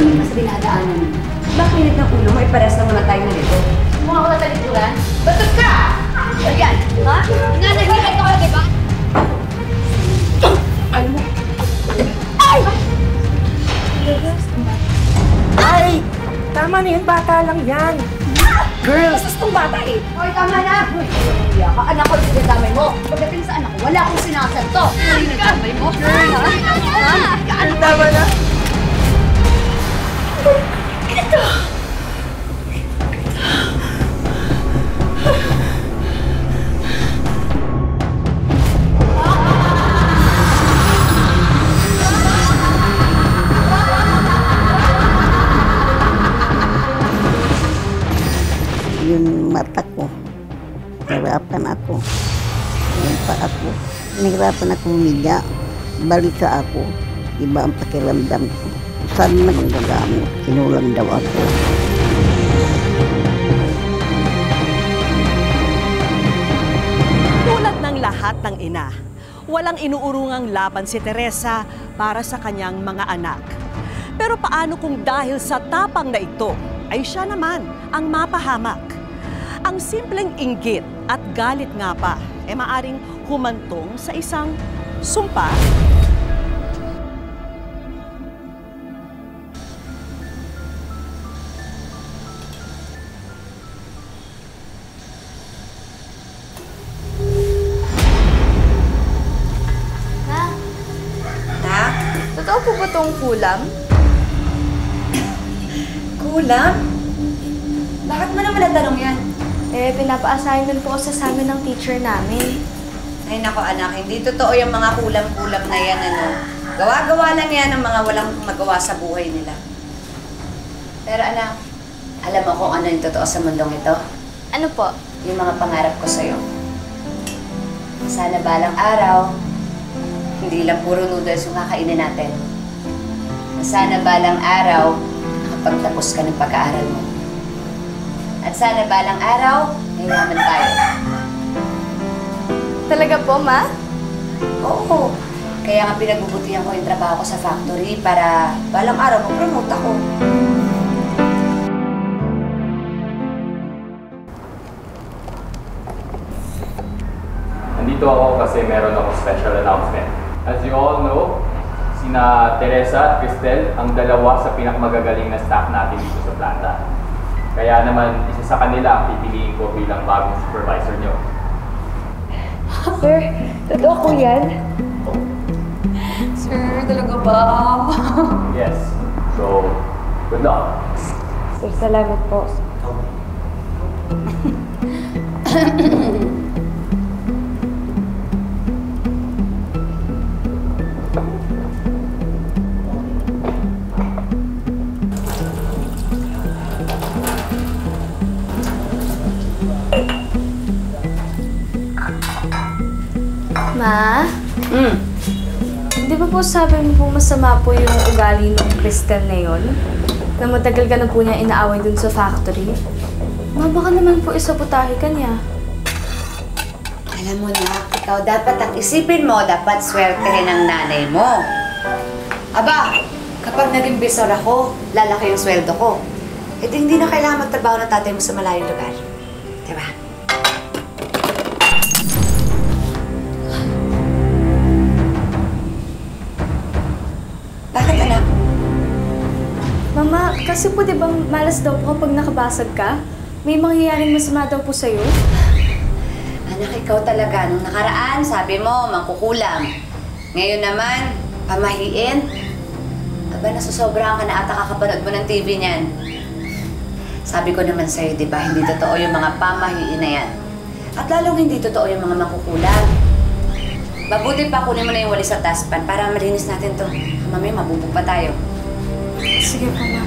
dumi pa sa dinadaanan mo. Bakit init ng ulo mo? Ipares lang naman tayo nito. Mukha ko na talikuran? Batot ka! Ayan, ha? Nananahihan ka, di ba? Ano mo? Ay! Ay! Tama na yun, bata lang yan. Girls! Bastos tong bata eh. Hoy, tama na! Iya ka, anak ko yung sinasamay mo. Pagdating sa anak ko, wala akong sinasanto. Ano yung sinasamay mo? Girl, ha? Tama na. Ito! Yung mata ko, nahirapan ako. Yung paa ko, nahirapan ako humiga. Balisa ako, iba ang pakiramdam ko. Saan na ang gagamot? Kinulang daw ako. Tulad ng lahat ng ina, walang inuurungang laban si Teresa para sa kanyang mga anak. Pero paano kung dahil sa tapang na ito, ay siya naman ang mapahamak? Ang simpleng inggit at galit nga pa ay maaring humantong sa isang sumpa. Totoo po ba itong kulam? Kulam? Bakit mo naman natanong yan? Eh, pinapa-assign din po sa amin ng teacher namin. Ay nako anak, hindi totoo yung mga kulam-kulam na yan, ano. Gawa-gawa lang yan ng mga walang magawa sa buhay nila. Pero anak, alam mo kung ano yung totoo sa mundong ito? Ano po? Yung mga pangarap ko sa'yo. Sana balang araw, hindi lang puro noodles yung kakainin natin. Sana balang araw, nakapagtapos ka ng pag-aaral mo. At sana balang araw, mayaman tayo. Talaga po, Ma? Oo. Kaya nga pinagbubutihan ko yung trabaho ko sa factory para balang araw mag-promote ako. Nandito ako kasi meron ako special announcement. As you all know, sina Teresa at Cristel ang dalawa sa pinakamagagaling na staff natin dito sa planta. Kaya naman, isa sa kanila ang pipiliin ko bilang bagong supervisor nyo. Sir, totoo po yan? Sir, talaga ba? Yes. So, good luck. Sir, salamat po. Ma? Di ba po sabi mo po masama po yung ugali ng Cristel na yun? Na matagal ka na po niya inaaway dun sa factory? Ma, baka naman po isabotahe ka niya. Alam mo na, ikaw dapat ang isipin mo, dapat swertehin ang nanay mo. Aba, kapag naging bisor ako, lalaki yung sweldo ko. E di hindi na kailangan magtrabaho ng tatay mo sa malayong lugar. Diba? Bakit anak? Mama, kasi po di ba malas daw po kapag nakabasag ka? May mangyayaring masama daw po sa'yo? Anak, ikaw talaga. Nung nakaraan, sabi mo, mangkukulam. Ngayon naman, pamahiin. Aba, nasusobrahan ka na ata kakapanood mo ng TV niyan. Sabi ko naman sa'yo, di ba, hindi totoo yung mga pamahiin na yan. At lalong hindi totoo yung mga mangkukulam. Mabuti pa, kunin mo na yung walis sa taspan para malinis natin to. Mamaya, mabubog pa tayo. Sige po, Ma.